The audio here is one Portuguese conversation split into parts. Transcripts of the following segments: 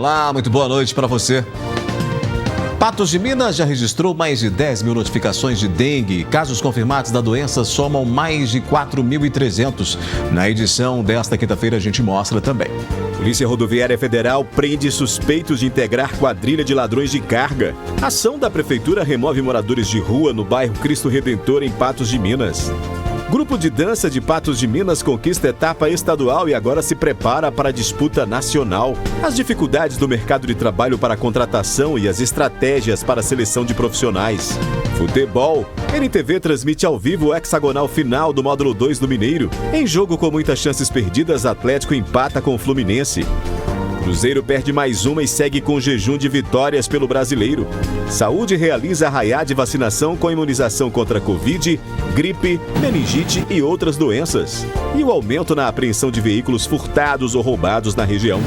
Olá, muito boa noite para você. Patos de Minas já registrou mais de 10 mil notificações de dengue. Casos confirmados da doença somam mais de 4.300. Na edição desta quinta-feira a gente mostra também. Polícia Rodoviária Federal prende suspeitos de integrar quadrilha de ladrões de carga. Ação da Prefeitura remove moradores de rua no bairro Cristo Redentor, em Patos de Minas. Grupo de dança de Patos de Minas conquista etapa estadual e agora se prepara para a disputa nacional. As dificuldades do mercado de trabalho para a contratação e as estratégias para a seleção de profissionais. Futebol. NTV transmite ao vivo o hexagonal final do módulo 2 do Mineiro. Em jogo com muitas chances perdidas, Atlético empata com o Fluminense. Cruzeiro perde mais uma e segue com jejum de vitórias pelo Brasileiro. Saúde realiza arraiá de vacinação com imunização contra Covid, gripe, meningite e outras doenças. E o aumento na apreensão de veículos furtados ou roubados na região.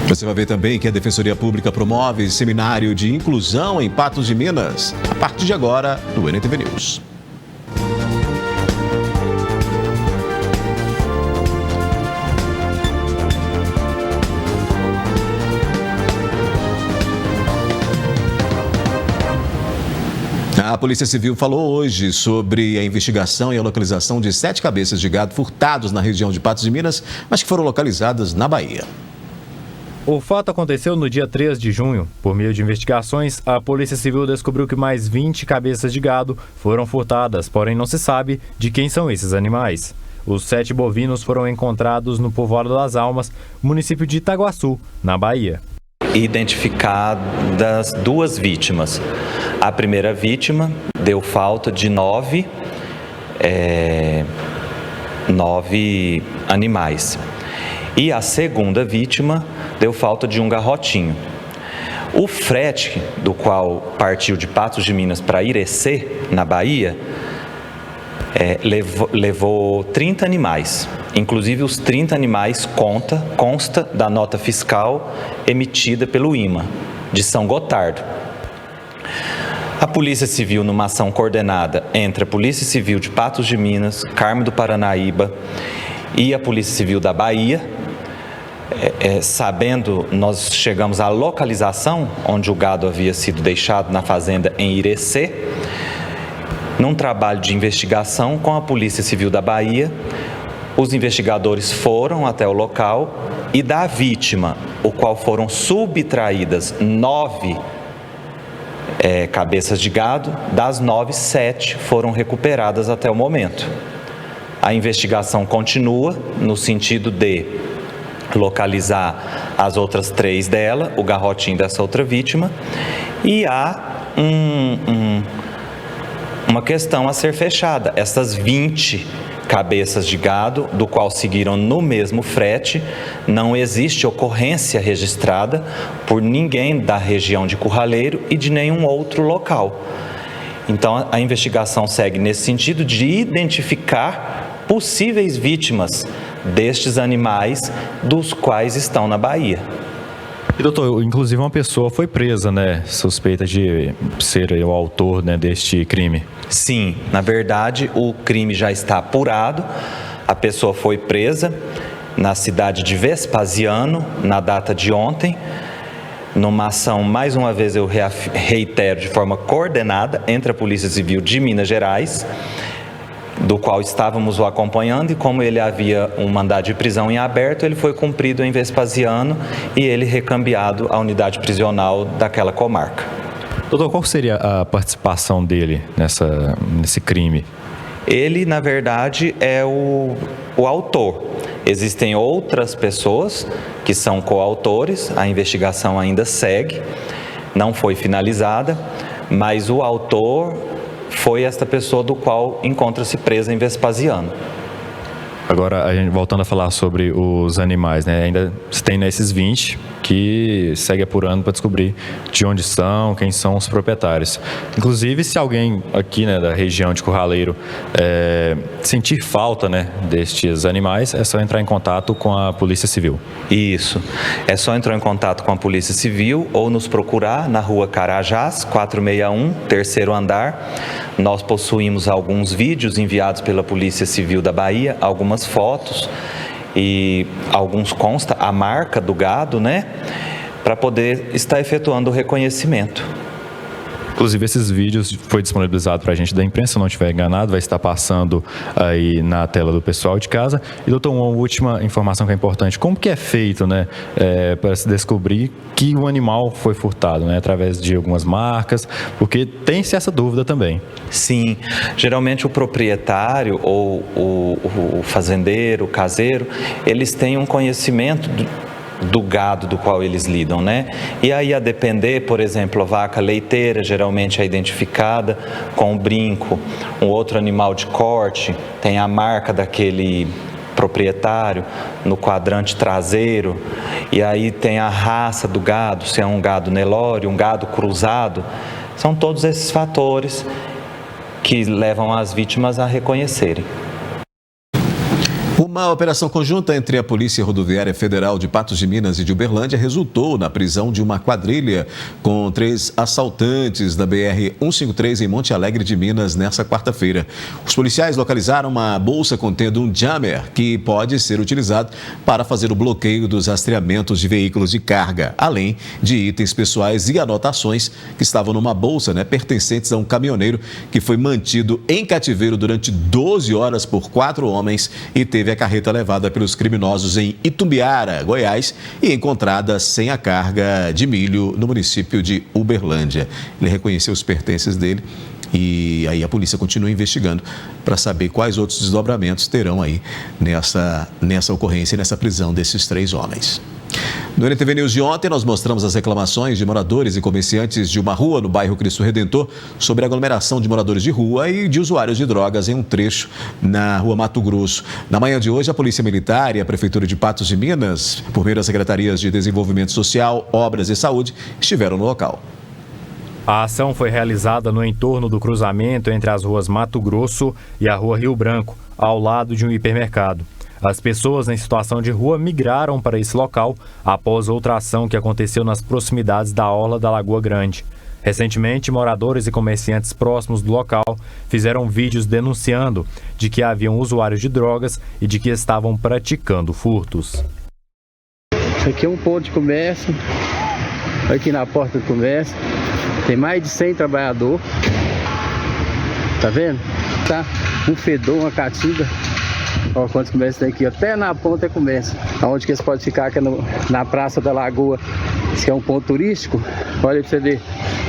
Você vai ver também que a Defensoria Pública promove seminário de inclusão em Patos de Minas, a partir de agora, no NTV News. A Polícia Civil falou hoje sobre a investigação e a localização de 7 cabeças de gado furtados na região de Patos de Minas, mas que foram localizadas na Bahia. O fato aconteceu no dia 3 de junho. Por meio de investigações, a Polícia Civil descobriu que mais 20 cabeças de gado foram furtadas, porém não se sabe de quem são esses animais. Os 7 bovinos foram encontrados no povoado das Almas, município de Itaguaçu, na Bahia. Identificadas 2 vítimas. A primeira vítima deu falta de 9 animais. E a segunda vítima deu falta de um garrotinho. O frete, do qual partiu de Patos de Minas para Irecê, na Bahia, levou 30 animais. Inclusive, os 30 animais consta da nota fiscal emitida pelo IMA, de São Gotardo. A Polícia Civil, numa ação coordenada entre a Polícia Civil de Patos de Minas, Carmo do Paranaíba e a Polícia Civil da Bahia, sabendo, nós chegamos à localização onde o gado havia sido deixado na fazenda em Irecê. Num trabalho de investigação com a Polícia Civil da Bahia, os investigadores foram até o local e da vítima, o qual foram subtraídas 9 cabeças de gado, das 9, 7 foram recuperadas até o momento. A investigação continua no sentido de localizar as outras 3 dela, o garrotinho dessa outra vítima, e há uma questão a ser fechada. Essas 20 cabeças de gado, do qual seguiram no mesmo frete, não existe ocorrência registrada por ninguém da região de Curraleiro e de nenhum outro local. Então, a investigação segue nesse sentido de identificar possíveis vítimas destes animais dos quais estão na Bahia. E, doutor, inclusive uma pessoa foi presa, né, suspeita de ser o autor, né, deste crime. Sim, na verdade, o crime já está apurado. A pessoa foi presa na cidade de Vespasiano, na data de ontem, numa ação, mais uma vez eu reitero, de forma coordenada entre a Polícia Civil de Minas Gerais, do qual estávamos o acompanhando, e como ele havia um mandado de prisão em aberto, ele foi cumprido em Vespasiano e ele recambiado à unidade prisional daquela comarca. Doutor, qual seria a participação dele nesse crime? Ele, na verdade, é o autor. Existem outras pessoas que são coautores, a investigação ainda segue, não foi finalizada, mas o autor foi esta pessoa do qual encontra-se presa em Vespasiano. Agora, a gente voltando a falar sobre os animais, né? Ainda tem esses 20 que segue apurando para descobrir de onde são, quem são os proprietários. Inclusive, se alguém aqui, né, da região de Curraleiro sentir falta, né, destes animais, é só entrar em contato com a Polícia Civil. Isso. É só entrar em contato com a Polícia Civil ou nos procurar na rua Carajás, 461, terceiro andar. Nós possuímos alguns vídeos enviados pela Polícia Civil da Bahia, algumas fotos, e alguns consta a marca do gado, né, para poder estar efetuando o reconhecimento. Inclusive, esses vídeos foi disponibilizado para a gente da imprensa, se não estiver enganado, vai estar passando aí na tela do pessoal de casa. E, doutor, uma última informação que é importante. Como que é feito, né, para se descobrir que o animal foi furtado, né, através de algumas marcas? Porque tem-se essa dúvida também. Sim, geralmente o proprietário ou o fazendeiro, o caseiro, eles têm um conhecimento do gado do qual eles lidam, né? E aí, a depender, por exemplo, a vaca leiteira geralmente é identificada com um brinco, um outro animal de corte tem a marca daquele proprietário no quadrante traseiro, e aí tem a raça do gado, se é um gado Nelore, um gado cruzado. São todos esses fatores que levam as vítimas a reconhecerem. Uma operação conjunta entre a Polícia Rodoviária Federal de Patos de Minas e de Uberlândia resultou na prisão de uma quadrilha com 3 assaltantes da BR-153 em Monte Alegre de Minas nesta quarta-feira. Os policiais localizaram uma bolsa contendo um jammer que pode ser utilizado para fazer o bloqueio dos rastreamentos de veículos de carga, além de itens pessoais e anotações que estavam numa bolsa, pertencentes a um caminhoneiro que foi mantido em cativeiro durante 12 horas por 4 homens e teve a carreta levada pelos criminosos em Itumbiara, Goiás, e encontrada sem a carga de milho no município de Uberlândia. Ele reconheceu os pertences dele e aí a polícia continua investigando para saber quais outros desdobramentos terão aí nessa ocorrência, nessa prisão desses 3 homens. No NTV News de ontem, nós mostramos as reclamações de moradores e comerciantes de uma rua no bairro Cristo Redentor sobre a aglomeração de moradores de rua e de usuários de drogas em um trecho na rua Mato Grosso. Na manhã de hoje, a Polícia Militar e a Prefeitura de Patos de Minas, por meio das Secretarias de Desenvolvimento Social, Obras e Saúde, estiveram no local. A ação foi realizada no entorno do cruzamento entre as ruas Mato Grosso e a rua Rio Branco, ao lado de um hipermercado. As pessoas em situação de rua migraram para esse local após outra ação que aconteceu nas proximidades da orla da Lagoa Grande. Recentemente, moradores e comerciantes próximos do local fizeram vídeos denunciando de que haviam usuários de drogas e de que estavam praticando furtos. Isso aqui é um ponto de comércio, aqui na porta do comércio, tem mais de 100 trabalhadores, tá vendo? Tá um fedor, uma caatinga. Olha quantos comércios tem aqui, até na ponta é comércio. Onde que eles podem ficar aqui na Praça da Lagoa, que é um ponto turístico. Olha pra você ver,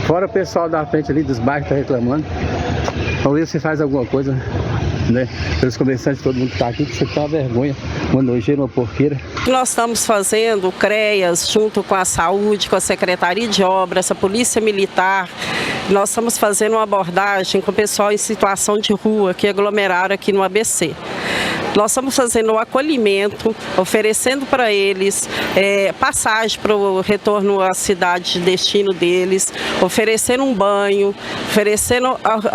fora o pessoal da frente ali dos bairros que tá reclamando. Vamos ver se faz alguma coisa, né? Pelos comerciantes, todo mundo que tá aqui, que você tá uma vergonha, uma nojeira, uma porqueira. Nós estamos fazendo o CREAS, junto com a Saúde, com a Secretaria de Obras, a Polícia Militar. Nós estamos fazendo uma abordagem com o pessoal em situação de rua, que aglomeraram aqui no ABC. Nós estamos fazendo um acolhimento, oferecendo para eles passagem para o retorno à cidade de destino deles, oferecendo um banho,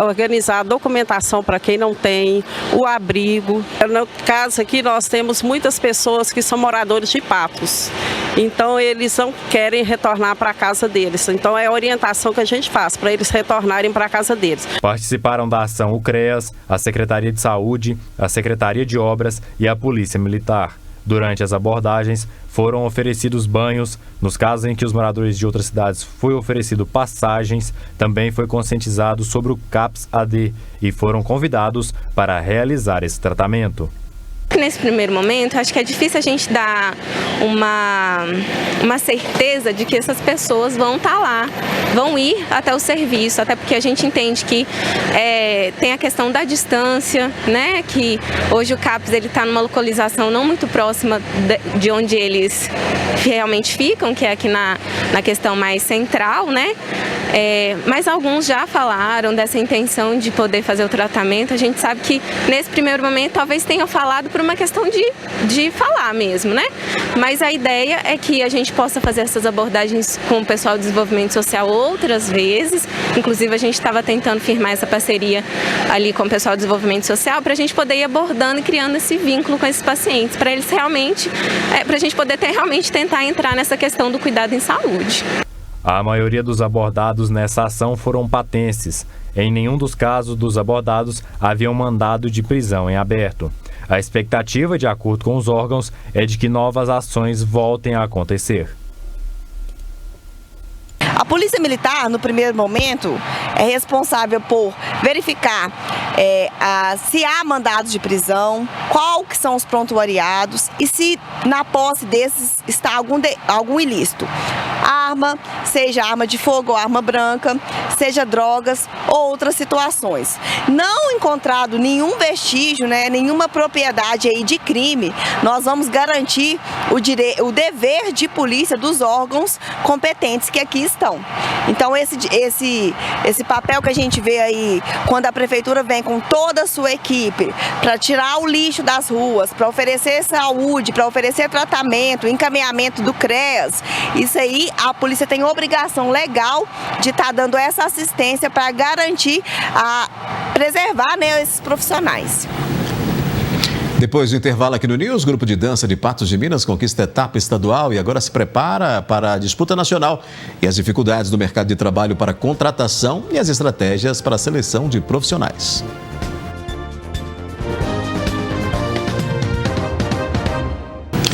organizar a documentação para quem não tem, o abrigo. No caso aqui nós temos muitas pessoas que são moradores de Patos, então eles não querem retornar para a casa deles. Então é a orientação que a gente faz para eles retornarem para a casa deles. Participaram da ação o CREAS, a Secretaria de Saúde, a Secretaria de Obras e a Polícia Militar. Durante as abordagens, foram oferecidos banhos. Nos casos em que os moradores de outras cidades foi oferecido passagens, também foi conscientizado sobre o CAPS-AD e foram convidados para realizar esse tratamento. Nesse primeiro momento, acho que é difícil a gente dar uma certeza de que essas pessoas vão estar lá, vão ir até o serviço, até porque a gente entende que tem a questão da distância, né? Que hoje o CAPS está numa localização não muito próxima de onde eles realmente ficam, que é aqui na questão mais central, né? Mas alguns já falaram dessa intenção de poder fazer o tratamento. A gente sabe que nesse primeiro momento talvez tenham falado por uma questão de falar mesmo, né? Mas a ideia é que a gente possa fazer essas abordagens com o pessoal de desenvolvimento social outras vezes. Inclusive a gente estava tentando firmar essa parceria ali com o pessoal de desenvolvimento social para a gente poder ir abordando e criando esse vínculo com esses pacientes, para eles realmente, para a gente poder realmente tentar entrar nessa questão do cuidado em saúde. A maioria dos abordados nessa ação foram patenses. Em nenhum dos casos dos abordados havia um mandado de prisão em aberto. A expectativa, de acordo com os órgãos, é de que novas ações voltem a acontecer. A Polícia Militar, no primeiro momento, é responsável por verificar se há mandados de prisão, qual que são os prontuariados e se na posse desses está algum ilícito. Arma, seja arma de fogo ou arma branca, seja drogas ou outras situações. Não encontrado nenhum vestígio, nenhuma propriedade aí de crime, nós vamos garantir o dever de polícia dos órgãos competentes que aqui estão. Então esse papel que a gente vê aí, quando a prefeitura vem com toda a sua equipe para tirar o lixo das ruas, para oferecer saúde, para oferecer tratamento, encaminhamento do CREAS, isso aí a polícia tem obrigação legal de estar dando essa assistência para garantir, preservar esses profissionais. Depois do intervalo aqui no News, o grupo de dança de Patos de Minas conquista a etapa estadual e agora se prepara para a disputa nacional e as dificuldades do mercado de trabalho para contratação e as estratégias para a seleção de profissionais.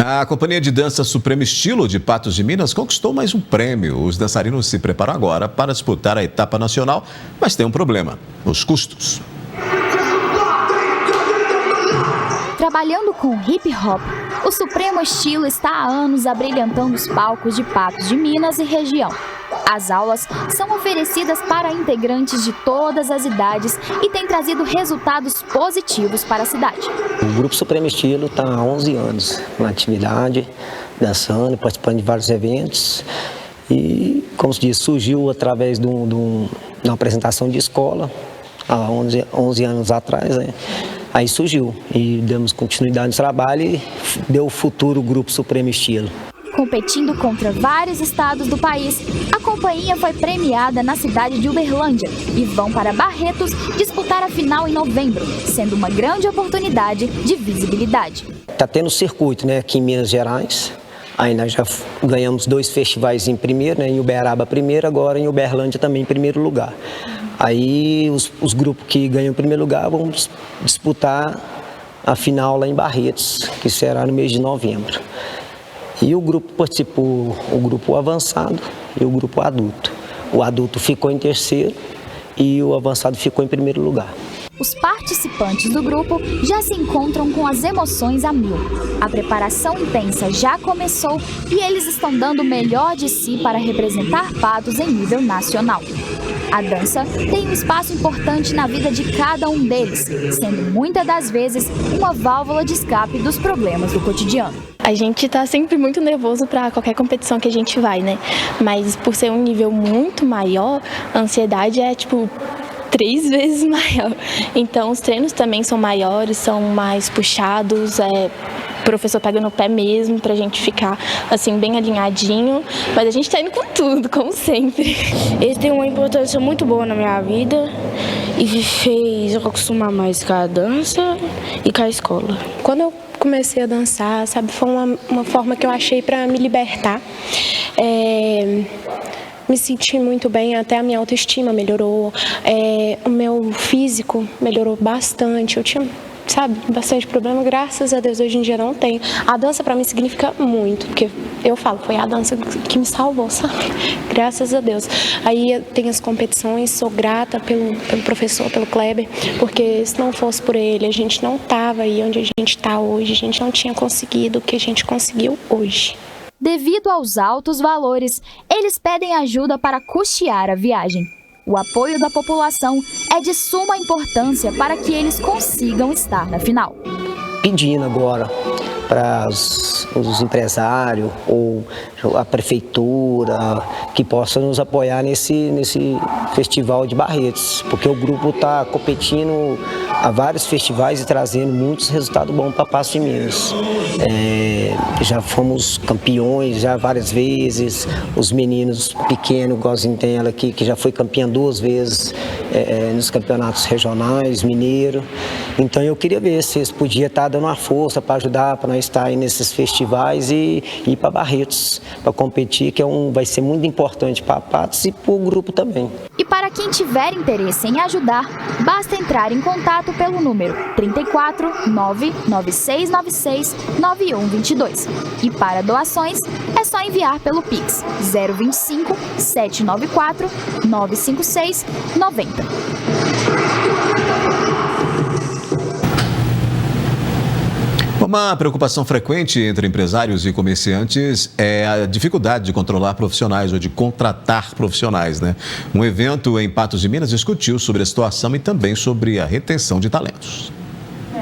A Companhia de Dança Supremo Estilo de Patos de Minas conquistou mais um prêmio. Os dançarinos se preparam agora para disputar a etapa nacional, mas tem um problema: os custos. Trabalhando com hip hop, o Supremo Estilo está há anos abrilhantando os palcos de Patos de Minas e região. As aulas são oferecidas para integrantes de todas as idades e têm trazido resultados positivos para a cidade. O Grupo Supremo Estilo está há 11 anos na atividade, dançando, participando de vários eventos. E, como se diz, surgiu através de uma apresentação de escola, há 11 anos atrás, Aí surgiu e demos continuidade no trabalho e deu o futuro Grupo Supremo Estilo. Competindo contra vários estados do país, a companhia foi premiada na cidade de Uberlândia e vão para Barretos disputar a final em novembro, sendo uma grande oportunidade de visibilidade. Está tendo circuito, aqui em Minas Gerais. Aí nós já ganhamos 2 festivais em primeiro, em Uberaba primeiro, agora em Uberlândia também em primeiro lugar. Aí os grupos que ganham o primeiro lugar vão disputar a final lá em Barretos, que será no mês de novembro. E o grupo participou, o grupo avançado e o grupo adulto. O adulto ficou em terceiro e o avançado ficou em primeiro lugar. Os participantes do grupo já se encontram com as emoções a mil. A preparação intensa já começou e eles estão dando o melhor de si para representar Patos em nível nacional. A dança tem um espaço importante na vida de cada um deles, sendo muitas das vezes uma válvula de escape dos problemas do cotidiano. A gente tá sempre muito nervoso para qualquer competição que a gente vai, Mas por ser um nível muito maior, a ansiedade é 3 vezes maior. Então os treinos também são maiores, são mais puxados, o professor pega no pé mesmo pra gente ficar assim bem alinhadinho, mas a gente tá indo com tudo, como sempre. Ele tem uma importância muito boa na minha vida e fez eu acostumar mais com a dança e com a escola. Quando eu comecei a dançar, foi uma forma que eu achei para me libertar. Me senti muito bem, até a minha autoestima melhorou, o meu físico melhorou bastante. Eu tinha, bastante problema, graças a Deus hoje em dia não tenho. A dança para mim significa muito, porque eu falo, foi a dança que me salvou, Graças a Deus. Aí tem as competições, sou grata pelo professor, pelo Kleber, porque se não fosse por ele, a gente não tava aí onde a gente está hoje, a gente não tinha conseguido o que a gente conseguiu hoje. Devido aos altos valores, eles pedem ajuda para custear a viagem. O apoio da população é de suma importância para que eles consigam estar na final. Pedindo agora para os empresários ou a prefeitura que possam nos apoiar nesse festival de Barretos, porque o grupo está competindo a vários festivais e trazendo muitos resultados bons para Patos de Minas. Já fomos campeões já várias vezes, os meninos pequenos, igualzinho tem ela aqui, que já foi campeã 2 vezes, nos campeonatos regionais, mineiro. Então eu queria ver se eles podiam estar dando uma força para ajudar, para nós estar aí nesses festivais e ir para Barretos, para competir, que vai ser muito importante para a Patos e para o grupo também. E para quem tiver interesse em ajudar, basta entrar em contato pelo número 34 99696 9122. E para doações, é só enviar pelo Pix 025 794 956 90. Uma preocupação frequente entre empresários e comerciantes é a dificuldade de controlar profissionais ou de contratar profissionais, né? Um evento em Patos de Minas discutiu sobre a situação e também sobre a retenção de talentos.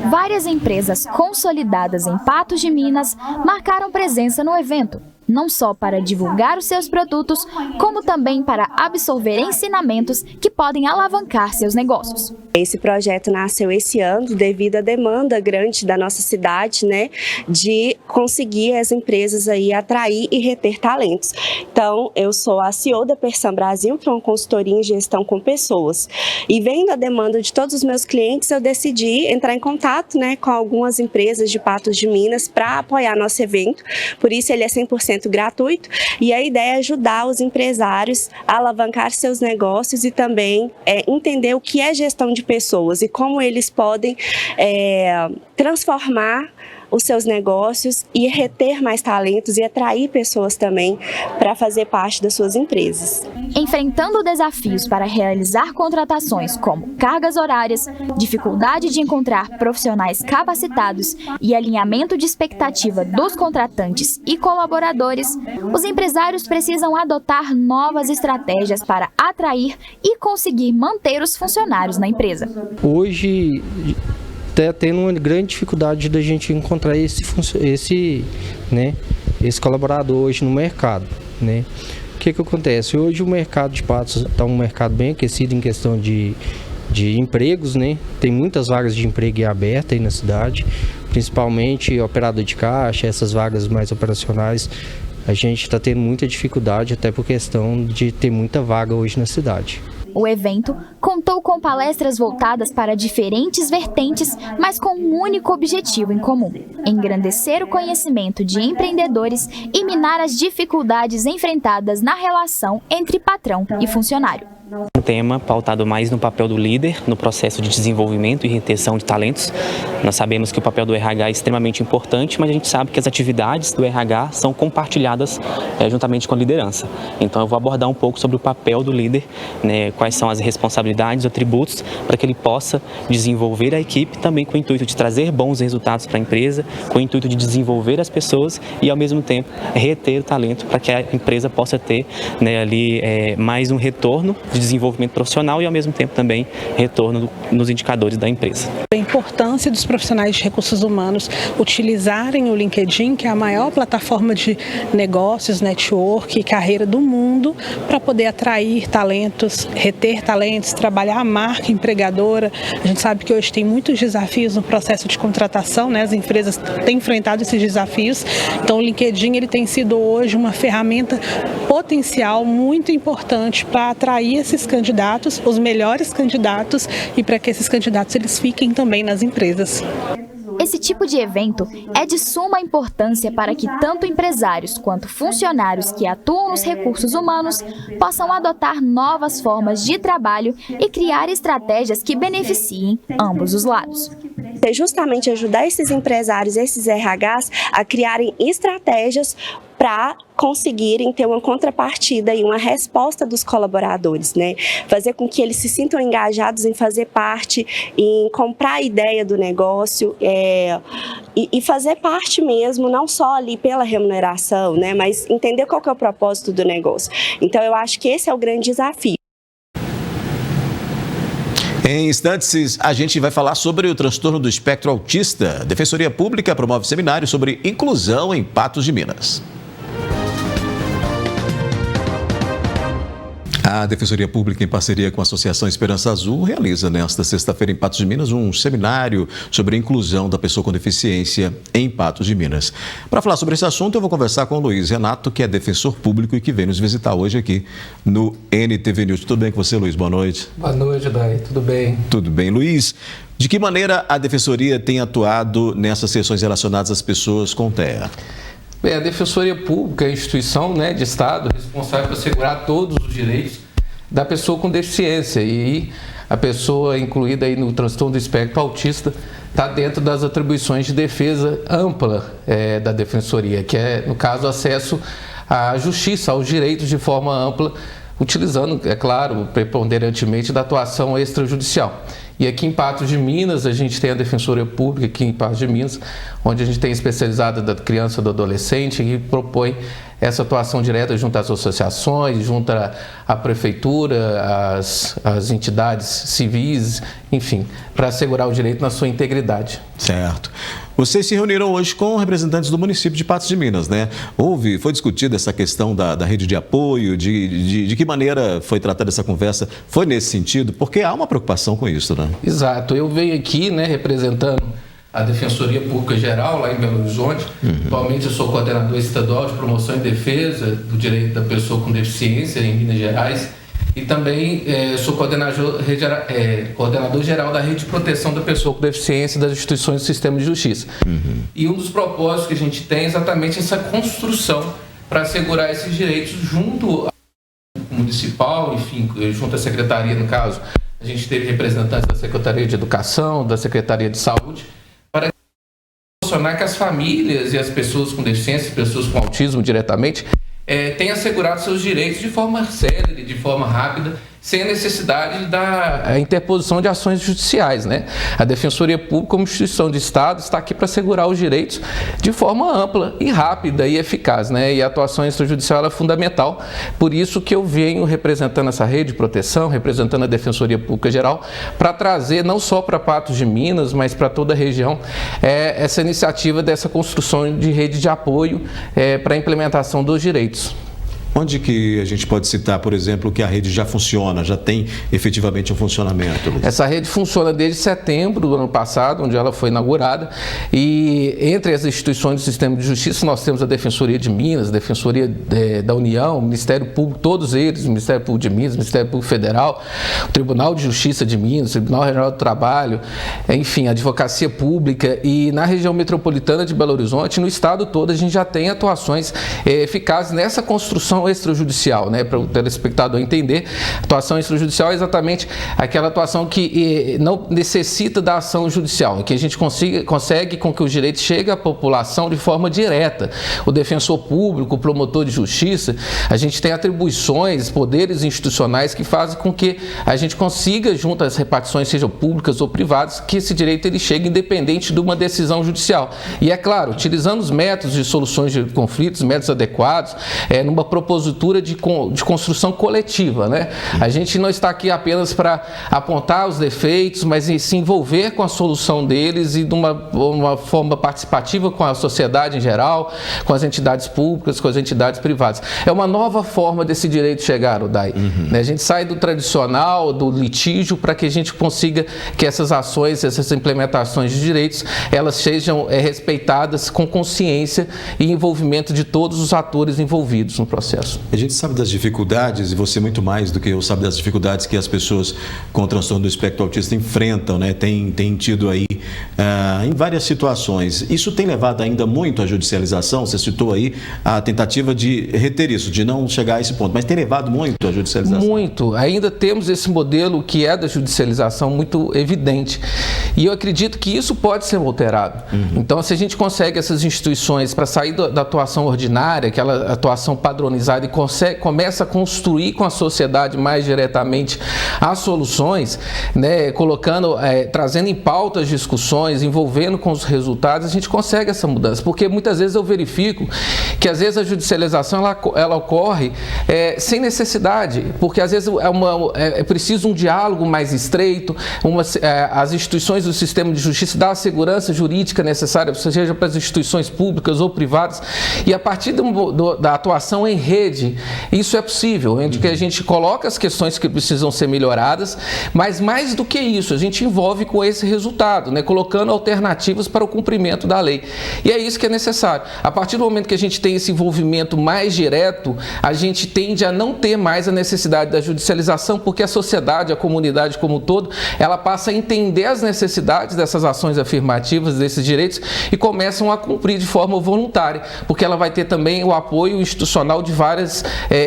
Várias empresas consolidadas em Patos de Minas marcaram presença no evento, não só para divulgar os seus produtos, como também para absorver ensinamentos que podem alavancar seus negócios. Esse projeto nasceu esse ano devido à demanda grande da nossa cidade, né, de conseguir as empresas aí atrair e reter talentos. Então, eu sou a CEO da Persam Brasil, que é uma consultoria em gestão com pessoas. E vendo a demanda de todos os meus clientes, eu decidi entrar em contato, né, com algumas empresas de Patos de Minas para apoiar nosso evento. Por isso, ele é 100% gratuito e a ideia é ajudar os empresários a alavancar seus negócios e também entender o que é gestão de pessoas e como eles podem transformar os seus negócios e reter mais talentos e atrair pessoas também para fazer parte das suas empresas. Enfrentando desafios para realizar contratações como cargas horárias, dificuldade de encontrar profissionais capacitados e alinhamento de expectativa dos contratantes e colaboradores, os empresários precisam adotar novas estratégias para atrair e conseguir manter os funcionários na empresa. Hoje está tendo uma grande dificuldade da gente encontrar esse colaborador hoje no mercado, né? O que acontece? Hoje o mercado de Patos está um mercado bem aquecido em questão de empregos, né? Tem muitas vagas de emprego abertas aí na cidade, principalmente operador de caixa, essas vagas mais operacionais. A gente está tendo muita dificuldade até por questão de ter muita vaga hoje na cidade. O evento contou com palestras voltadas para diferentes vertentes, mas com um único objetivo em comum: engrandecer o conhecimento de empreendedores e minar as dificuldades enfrentadas na relação entre patrão e funcionário. Um tema pautado mais no papel do líder, no processo de desenvolvimento e retenção de talentos. Nós sabemos que o papel do RH é extremamente importante, mas a gente sabe que as atividades do RH são compartilhadas juntamente com a liderança. Então eu vou abordar um pouco sobre o papel do líder, né, quais são as responsabilidades, atributos, para que ele possa desenvolver a equipe também com o intuito de trazer bons resultados para a empresa, com o intuito de desenvolver as pessoas e ao mesmo tempo reter o talento para que a empresa possa ter, né, ali mais um retorno de desenvolvimento profissional e ao mesmo tempo também retorno nos indicadores da empresa. A importância dos profissionais de recursos humanos utilizarem o LinkedIn, que é a maior plataforma de negócios, network e carreira do mundo, para poder atrair talentos, reter talentos, trabalhar a marca empregadora. A gente sabe que hoje tem muitos desafios no processo de contratação, né? As empresas têm enfrentado esses desafios. Então o LinkedIn ele tem sido hoje uma ferramenta potencial muito importante para atrair esses candidatos, os melhores candidatos, e para que esses candidatos eles fiquem também nas empresas. Esse tipo de evento é de suma importância para que tanto empresários quanto funcionários que atuam nos recursos humanos possam adotar novas formas de trabalho e criar estratégias que beneficiem ambos os lados. É justamente ajudar esses empresários, esses RHs, a criarem estratégias para conseguirem ter uma contrapartida e uma resposta dos colaboradores, né? Fazer com que eles se sintam engajados em fazer parte, em comprar a ideia do negócio e fazer parte mesmo, não só ali pela remuneração, né? Mas entender qual que é o propósito do negócio. Então eu acho que esse é o grande desafio. Em instantes, a gente vai falar sobre o transtorno do espectro autista. A Defensoria Pública promove seminário sobre inclusão em Patos de Minas. A Defensoria Pública, em parceria com a Associação Esperança Azul, realiza nesta sexta-feira em Patos de Minas um seminário sobre a inclusão da pessoa com deficiência em Patos de Minas. Para falar sobre esse assunto, eu vou conversar com o Luiz Renato, que é defensor público e que vem nos visitar hoje aqui no NTV News. Tudo bem com você, Luiz? Boa noite. Boa noite, Dai. Tudo bem? Tudo bem. Luiz, de que maneira a Defensoria tem atuado nessas sessões relacionadas às pessoas com TEA? Bem, a Defensoria Pública é a instituição, de Estado responsável por assegurar todos os direitos da pessoa com deficiência, e a pessoa incluída aí no transtorno do espectro autista está dentro das atribuições de defesa ampla da Defensoria, que é, no caso, acesso à justiça, aos direitos de forma ampla, utilizando, é claro, preponderantemente da atuação extrajudicial. E aqui em Patos de Minas, a gente tem a Defensoria Pública, aqui em Patos de Minas, onde a gente tem especializada da criança e do adolescente, que propõe essa atuação direta junto às associações, junto à prefeitura, às entidades civis, enfim, para assegurar o direito na sua integridade. Certo. Vocês se reuniram hoje com representantes do município de Patos de Minas, né? Foi discutida essa questão da rede de apoio, de que maneira foi tratada essa conversa? Foi nesse sentido? Porque há uma preocupação com isso, né? Exato. Eu venho aqui, representando a Defensoria Pública Geral, lá em Belo Horizonte. Atualmente eu sou coordenador estadual de promoção e defesa do direito da pessoa com deficiência em Minas Gerais. E também sou coordenador geral da Rede de Proteção da Pessoa com Deficiência das instituições do Sistema de Justiça. E um dos propósitos que a gente tem é exatamente essa construção para assegurar esses direitos junto ao municipal, enfim, junto à Secretaria, no caso. A gente teve representantes da Secretaria de Educação, da Secretaria de Saúde, para proporcionar que as famílias e as pessoas com deficiência, as pessoas com autismo diretamente, tenham assegurado seus direitos de forma célere, de forma rápida, sem a necessidade da interposição de ações judiciais, A Defensoria Pública, como instituição de Estado, está aqui para assegurar os direitos de forma ampla e rápida e eficaz, E a atuação extrajudicial é fundamental. Por isso que eu venho representando essa rede de proteção, representando a Defensoria Pública Geral, para trazer não só para Patos de Minas, mas para toda a região, essa iniciativa dessa construção de rede de apoio para a implementação dos direitos. Onde que a gente pode citar, por exemplo, que a rede já funciona, já tem efetivamente um funcionamento? Luiz? Essa rede funciona desde setembro do ano passado, onde ela foi inaugurada, e entre as instituições do Sistema de Justiça nós temos a Defensoria de Minas, a Defensoria da União, o Ministério Público, todos eles, o Ministério Público de Minas, o Ministério Público Federal, o Tribunal de Justiça de Minas, o Tribunal Regional do Trabalho, enfim, a Advocacia Pública, e na região metropolitana de Belo Horizonte, no estado todo, a gente já tem atuações eficazes nessa construção extrajudicial, para o telespectador entender. A atuação extrajudicial é exatamente aquela atuação que não necessita da ação judicial, que a gente consegue com que os direitos cheguem à população de forma direta. O defensor público, o promotor de justiça, a gente tem atribuições, poderes institucionais que fazem com que a gente consiga, junto às repartições, sejam públicas ou privadas, que esse direito ele chegue independente de uma decisão judicial. E é claro, utilizando os métodos de soluções de conflitos, métodos adequados, numa propositura de construção coletiva, A gente não está aqui apenas para apontar os defeitos, mas se envolver com a solução deles e de uma forma participativa com a sociedade em geral, com as entidades públicas, com as entidades privadas. É uma nova forma desse direito chegar, Odai. A gente sai do tradicional, do litígio, para que a gente consiga que essas ações, essas implementações de direitos, elas sejam respeitadas com consciência e envolvimento de todos os atores envolvidos no processo. A gente sabe das dificuldades, e você muito mais do que eu sabe das dificuldades que as pessoas com transtorno do espectro autista enfrentam, Tem tido aí em várias situações. Isso tem levado ainda muito à judicialização? Você citou aí a tentativa de reter isso, de não chegar a esse ponto, mas tem levado muito à judicialização? Muito. Ainda temos esse modelo que é da judicialização muito evidente. E eu acredito que isso pode ser alterado. Então, se a gente consegue essas instituições para sair da atuação ordinária, aquela atuação padronizada, e começa a construir com a sociedade mais diretamente as soluções, trazendo em pauta as discussões, envolvendo com os resultados, a gente consegue essa mudança. Porque muitas vezes eu verifico que às vezes a judicialização ela ocorre sem necessidade, porque às vezes é preciso um diálogo mais estreito, as instituições do sistema de justiça dão a segurança jurídica necessária, seja para as instituições públicas ou privadas, e a partir da atuação em rede, rede, isso é possível, onde que a gente coloca as questões que precisam ser melhoradas, mas mais do que isso, a gente envolve com esse resultado, né? Colocando alternativas para o cumprimento da lei. E é isso que é necessário. A partir do momento que a gente tem esse envolvimento mais direto, a gente tende a não ter mais a necessidade da judicialização, porque a sociedade, a comunidade como um todo, ela passa a entender as necessidades dessas ações afirmativas, desses direitos, e começam a cumprir de forma voluntária, porque ela vai ter também o apoio institucional de várias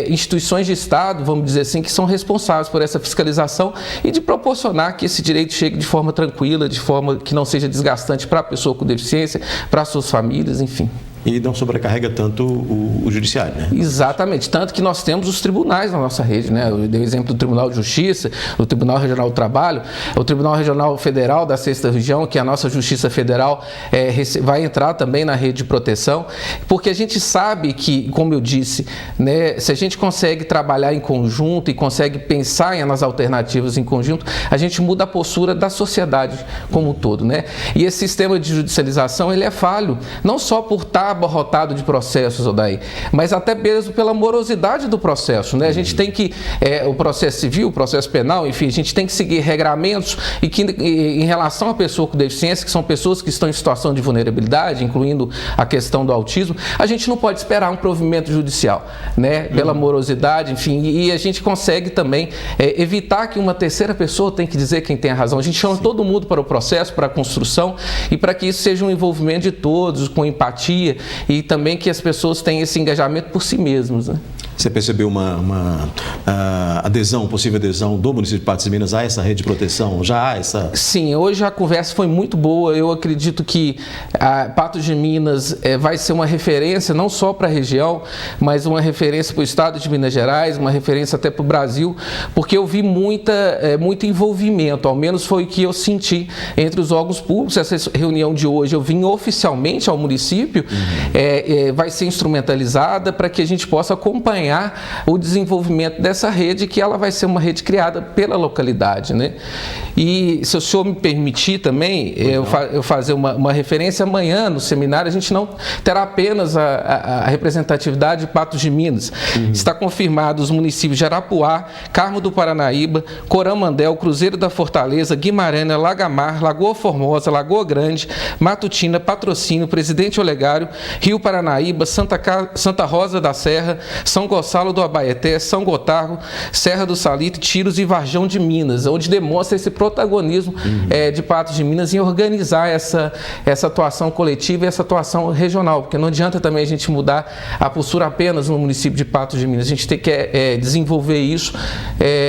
instituições de Estado, vamos dizer assim, que são responsáveis por essa fiscalização e de proporcionar que esse direito chegue de forma tranquila, de forma que não seja desgastante para a pessoa com deficiência, para as suas famílias, enfim. E não sobrecarrega tanto o judiciário, né? Exatamente, tanto que nós temos os tribunais na nossa rede, né? Eu dei o exemplo do Tribunal de Justiça, do Tribunal Regional do Trabalho, o Tribunal Regional Federal da 6ª Região, que é a nossa Justiça Federal, vai entrar também na rede de proteção, porque a gente sabe que, como eu disse, né, se a gente consegue trabalhar em conjunto e consegue pensar nas alternativas em conjunto, a gente muda a postura da sociedade como um todo, né? E esse sistema de judicialização, ele é falho, não só por estar abarrotado de processos, Odair, mas até mesmo pela morosidade do processo, né? A gente tem que, o processo civil, o processo penal, enfim, a gente tem que seguir regramentos e que, em relação à pessoa com deficiência, que são pessoas que estão em situação de vulnerabilidade, incluindo a questão do autismo, a gente não pode esperar um provimento judicial, né? Pela morosidade, enfim, e a gente consegue também evitar que uma terceira pessoa tenha que dizer quem tem a razão. A gente chama todo mundo para o processo, para a construção e para que isso seja um envolvimento de todos, com empatia, e também que as pessoas tenham esse engajamento por si mesmos, né? Você percebeu uma adesão, possível adesão do município de Patos de Minas a essa rede de proteção? Já há essa? Sim, hoje a conversa foi muito boa. Eu acredito que Patos de Minas vai ser uma referência não só para a região, mas uma referência para o estado de Minas Gerais, uma referência até para o Brasil, porque eu vi muito envolvimento, ao menos foi o que eu senti entre os órgãos públicos. Essa reunião de hoje eu vim oficialmente ao município, vai ser instrumentalizada para que a gente possa acompanhar o desenvolvimento dessa rede, que ela vai ser uma rede criada pela localidade, né? E se o senhor me permitir também, eu fazer uma referência, amanhã no seminário a gente não terá apenas a representatividade de Patos de Minas. Está confirmado os municípios de Arapuá, Carmo do Paranaíba, Coromandel, Cruzeiro da Fortaleza, Guimarães, Lagamar, Lagoa Formosa, Lagoa Grande, Matutina, Patrocínio, Presidente Olegário, Rio Paranaíba, Santa Rosa da Serra, São Gonçalo do Abaeté, São Gotardo, Serra do Salito, Tiros e Varjão de Minas, onde demonstra esse protagonismo de Patos de Minas em organizar essa atuação coletiva e essa atuação regional, porque não adianta também a gente mudar a postura apenas no município de Patos de Minas, a gente tem que desenvolver isso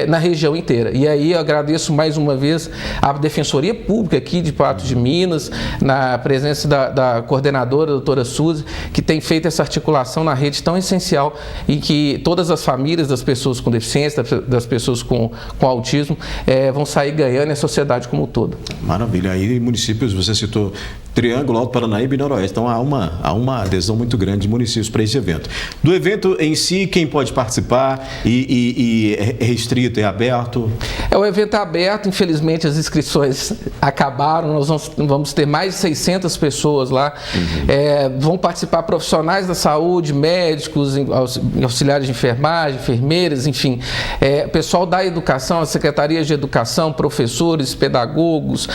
na região inteira. E aí eu agradeço mais uma vez a Defensoria Pública aqui de Patos de Minas, na presença da coordenadora, a doutora Suzy, que tem feito essa articulação na rede tão essencial e que todas as famílias das pessoas com deficiência, das pessoas com autismo, vão sair ganhando, e a sociedade como um todo. Maravilha. Aí municípios, você citou Triângulo, Alto Paranaíba e Noroeste. Então há uma adesão muito grande de municípios para esse evento. Do evento em si, quem pode participar e é restrito, é aberto? O evento é aberto, infelizmente as inscrições acabaram, nós vamos ter mais de 600 pessoas lá. Vão participar profissionais da saúde, médicos, auxiliares de enfermagem, enfermeiras, enfim, pessoal da educação, as secretarias de educação, professores, pedagogos,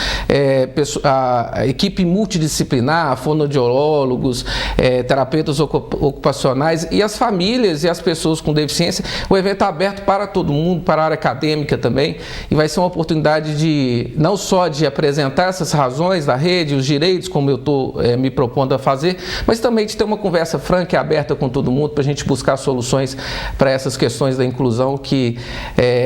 a equipe multidisciplinar, fonoaudiólogos, terapeutas ocupacionais e as famílias e as pessoas com deficiência. O evento é aberto para todo mundo, para a área acadêmica também, e vai ser uma oportunidade de não só de apresentar essas razões da rede, os direitos, como eu estou me propondo a fazer, mas também de ter uma conversa franca e aberta com todo mundo para a gente buscar soluções para essas questões da inclusão, que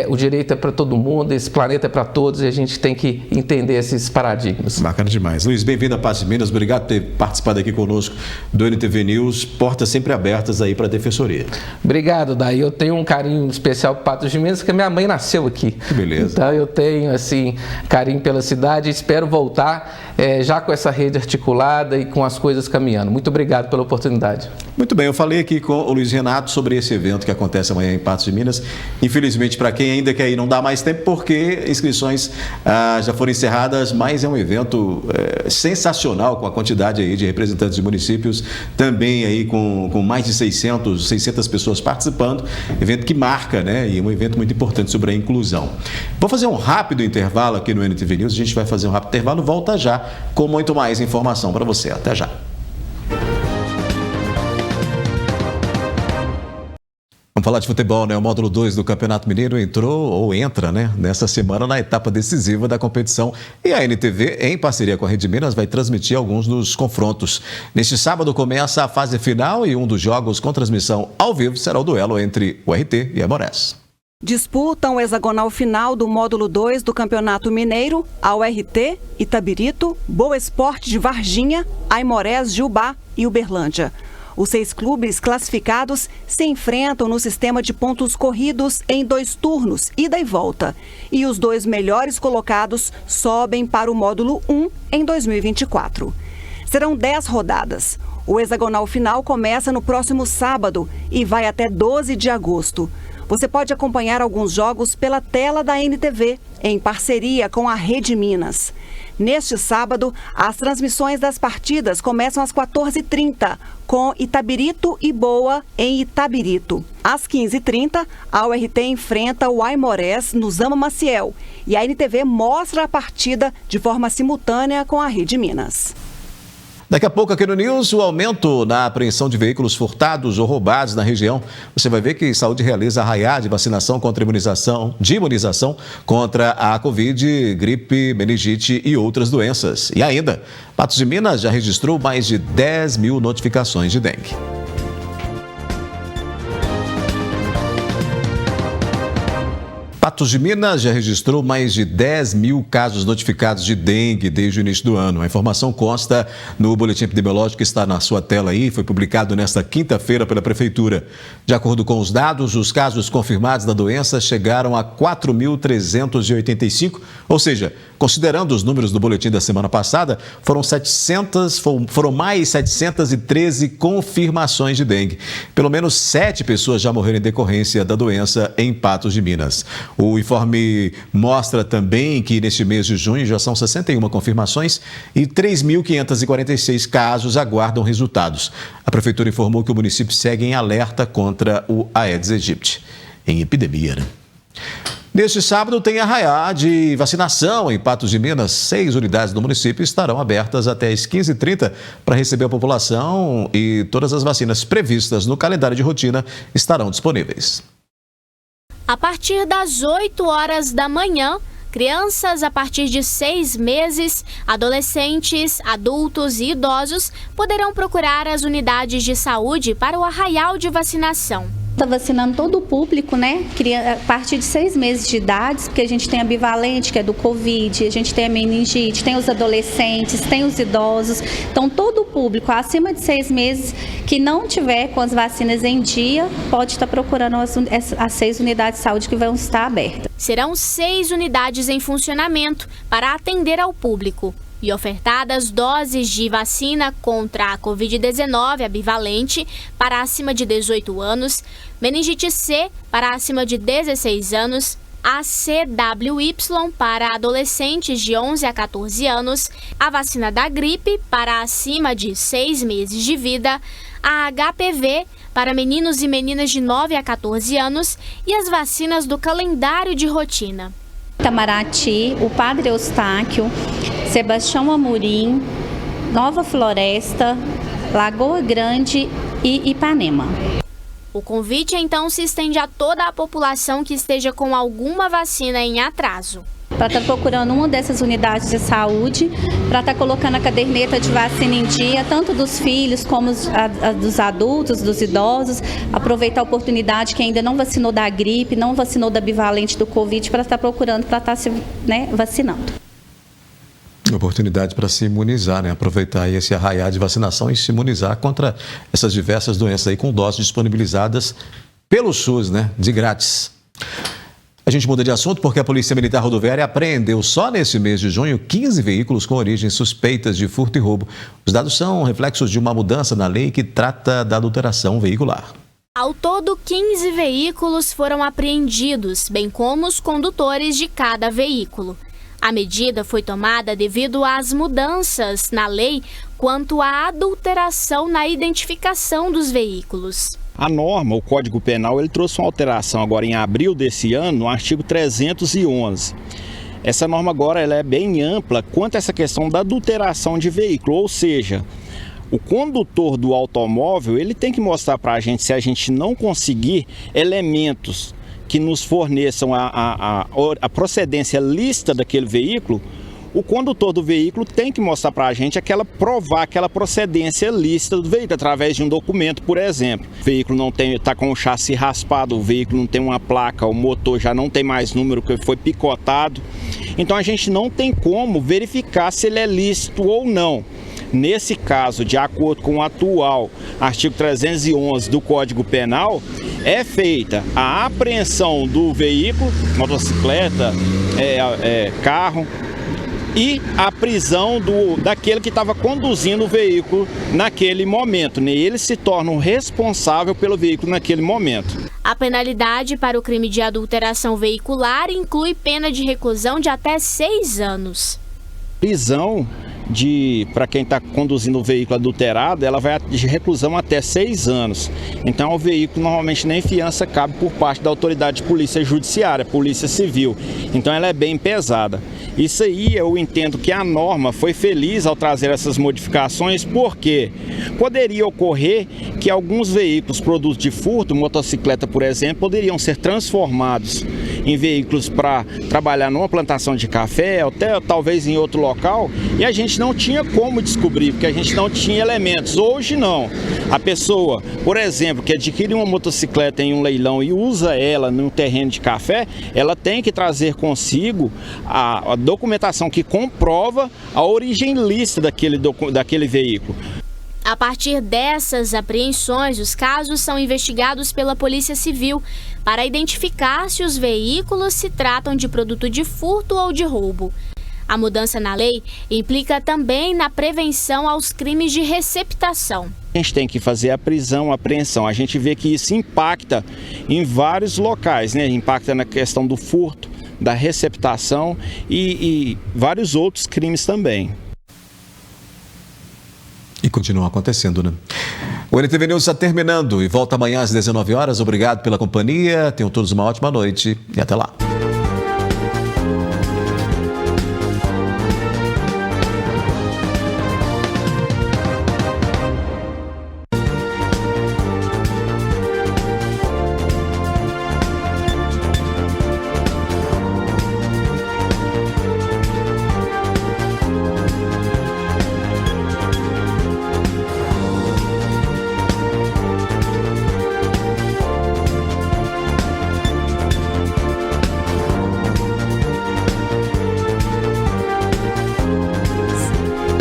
o direito é para todo mundo, esse planeta é para todos e a gente tem que entender esses paradigmas. Bacana demais. Luiz, bem-vindo a Patos de Minas, obrigado por ter participado aqui conosco do NTV News, portas sempre abertas aí para a Defensoria. Obrigado, Daí. Eu tenho um carinho especial por Patos de Minas, porque minha mãe nasceu aqui. Que beleza. Então eu tenho, assim, carinho pela cidade e espero voltar já com essa rede articulada e com as coisas caminhando. Muito obrigado pela oportunidade. Muito bem, eu falei aqui com o Luiz Renato sobre esse evento que acontece amanhã em Patos de Minas. Infelizmente, para quem ainda quer ir, não dá mais tempo, porque inscrições já foram encerradas, mas é um evento sensacional, com a quantidade aí de representantes de municípios, também aí com mais de 600 pessoas participando, evento que marca, né, e um evento muito importante sobre a inclusão. Vou fazer um rápido intervalo aqui no NTV News, a gente vai fazer um rápido intervalo, volta já com muito mais informação para você. Até já. Vamos falar de futebol, né? O módulo 2 do Campeonato Mineiro entra, né, nessa semana na etapa decisiva da competição. E a NTV, em parceria com a Rede Minas, vai transmitir alguns dos confrontos. Neste sábado começa a fase final e um dos jogos com transmissão ao vivo será o duelo entre o RT e a Aimorés. Disputam o hexagonal final do módulo 2 do Campeonato Mineiro, a URT, Itabirito, Boa Esporte de Varginha, Aimorés, Jubá e Uberlândia. Os 6 clubes classificados se enfrentam no sistema de pontos corridos em 2 turnos, ida e volta. E os 2 melhores colocados sobem para o módulo 1 em 2024. Serão 10 rodadas. O hexagonal final começa no próximo sábado e vai até 12 de agosto. Você pode acompanhar alguns jogos pela tela da NTV, em parceria com a Rede Minas. Neste sábado, as transmissões das partidas começam às 14h30, com Itabirito e Boa em Itabirito. Às 15h30, a URT enfrenta o Aimorés no Zama Maciel e a NTV mostra a partida de forma simultânea com a Rede Minas. Daqui a pouco aqui no News, o aumento na apreensão de veículos furtados ou roubados na região. Você vai ver que Saúde realiza arraiá de vacinação contra imunização contra a Covid, gripe, meningite e outras doenças. E ainda, Patos de Minas já registrou mais de 10 mil notificações de dengue. Patos de Minas já registrou mais de 10 mil casos notificados de dengue desde o início do ano. A informação consta no boletim epidemiológico que está na sua tela aí, foi publicado nesta quinta-feira pela Prefeitura. De acordo com os dados, os casos confirmados da doença chegaram a 4.385, ou seja, considerando os números do boletim da semana passada, foram mais 713 confirmações de dengue. Pelo menos 7 pessoas já morreram em decorrência da doença em Patos de Minas. O informe mostra também que neste mês de junho já são 61 confirmações e 3.546 casos aguardam resultados. A Prefeitura informou que o município segue em alerta contra o Aedes aegypti, em epidemia, né? Neste sábado tem arraiá de vacinação em Patos de Minas. 6 unidades do município estarão abertas até às 15h30 para receber a população e todas as vacinas previstas no calendário de rotina estarão disponíveis. A partir das 8 horas da manhã, crianças a partir de 6 meses, adolescentes, adultos e idosos poderão procurar as unidades de saúde para o arraial de vacinação. Está vacinando todo o público, né? A partir de 6 meses de idade, porque a gente tem a bivalente, que é do Covid, a gente tem a meningite, tem os adolescentes, tem os idosos. Então, todo o público acima de 6 meses que não tiver com as vacinas em dia, pode estar procurando as 6 unidades de saúde que vão estar abertas. Serão 6 unidades em funcionamento para atender ao público e ofertadas doses de vacina contra a Covid-19, a bivalente, para acima de 18 anos, meningite C para acima de 16 anos, a CWY para adolescentes de 11 a 14 anos, a vacina da gripe para acima de 6 meses de vida, a HPV para meninos e meninas de 9 a 14 anos e as vacinas do calendário de rotina. Itamaraty, o Padre Eustáquio, Sebastião Amorim, Nova Floresta, Lagoa Grande e Ipanema. O convite então se estende a toda a população que esteja com alguma vacina em atraso. Para estar procurando uma dessas unidades de saúde, para estar colocando a caderneta de vacina em dia, tanto dos filhos como dos adultos, dos idosos, aproveitar a oportunidade que ainda não vacinou da gripe, não vacinou da bivalente do Covid, para estar procurando, para estar se vacinando. Oportunidade para se imunizar, né? Aproveitar aí esse arraiá de vacinação e se imunizar contra essas diversas doenças aí com doses disponibilizadas pelo SUS, né? De grátis. A gente muda de assunto porque a Polícia Militar Rodoviária apreendeu só nesse mês de junho 15 veículos com origens suspeitas de furto e roubo. Os dados são reflexos de uma mudança na lei que trata da adulteração veicular. Ao todo, 15 veículos foram apreendidos, bem como os condutores de cada veículo. A medida foi tomada devido às mudanças na lei quanto à adulteração na identificação dos veículos. A norma, o Código Penal, ele trouxe uma alteração agora em abril desse ano, no artigo 311. Essa norma agora ela é bem ampla quanto a essa questão da adulteração de veículo, ou seja, o condutor do automóvel ele tem que mostrar para a gente, se a gente não conseguir elementos que nos forneçam a procedência lícita daquele veículo, o condutor do veículo tem que mostrar para a gente provar aquela procedência lícita do veículo, através de um documento, por exemplo. O veículo não está com o chassi raspado, o veículo não tem uma placa, o motor já não tem mais número, que foi picotado. Então a gente não tem como verificar se ele é lícito ou não. Nesse caso, de acordo com o atual artigo 311 do Código Penal, é feita a apreensão do veículo, motocicleta, carro, e a prisão daquele que estava conduzindo o veículo naquele momento, né? Ele se torna o responsável pelo veículo naquele momento. A penalidade para o crime de adulteração veicular inclui pena de reclusão de até 6 anos. Prisão para quem está conduzindo o veículo adulterado, ela vai de reclusão até 6 anos. Então o veículo normalmente nem fiança cabe por parte da autoridade de polícia judiciária, polícia civil. Então ela é bem pesada. Isso aí eu entendo que a norma foi feliz ao trazer essas modificações, porque poderia ocorrer que alguns veículos produtos de furto, motocicleta por exemplo, poderiam ser transformados em veículos para trabalhar numa plantação de café, até talvez em outro local, e a gente não tinha como descobrir, porque a gente não tinha elementos. Hoje não. A pessoa, por exemplo, que adquire uma motocicleta em um leilão e usa ela num terreno de café, ela tem que trazer consigo a documentação que comprova a origem lícita daquele veículo. A partir dessas apreensões, os casos são investigados pela Polícia Civil para identificar se os veículos se tratam de produto de furto ou de roubo. A mudança na lei implica também na prevenção aos crimes de receptação. A gente tem que fazer a prisão, a apreensão. A gente vê que isso impacta em vários locais, né? Impacta na questão do furto, da receptação e vários outros crimes também. E continua acontecendo, né? O NTV News está terminando e volta amanhã às 19 horas. Obrigado pela companhia. Tenham todos uma ótima noite e até lá.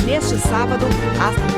Neste sábado, às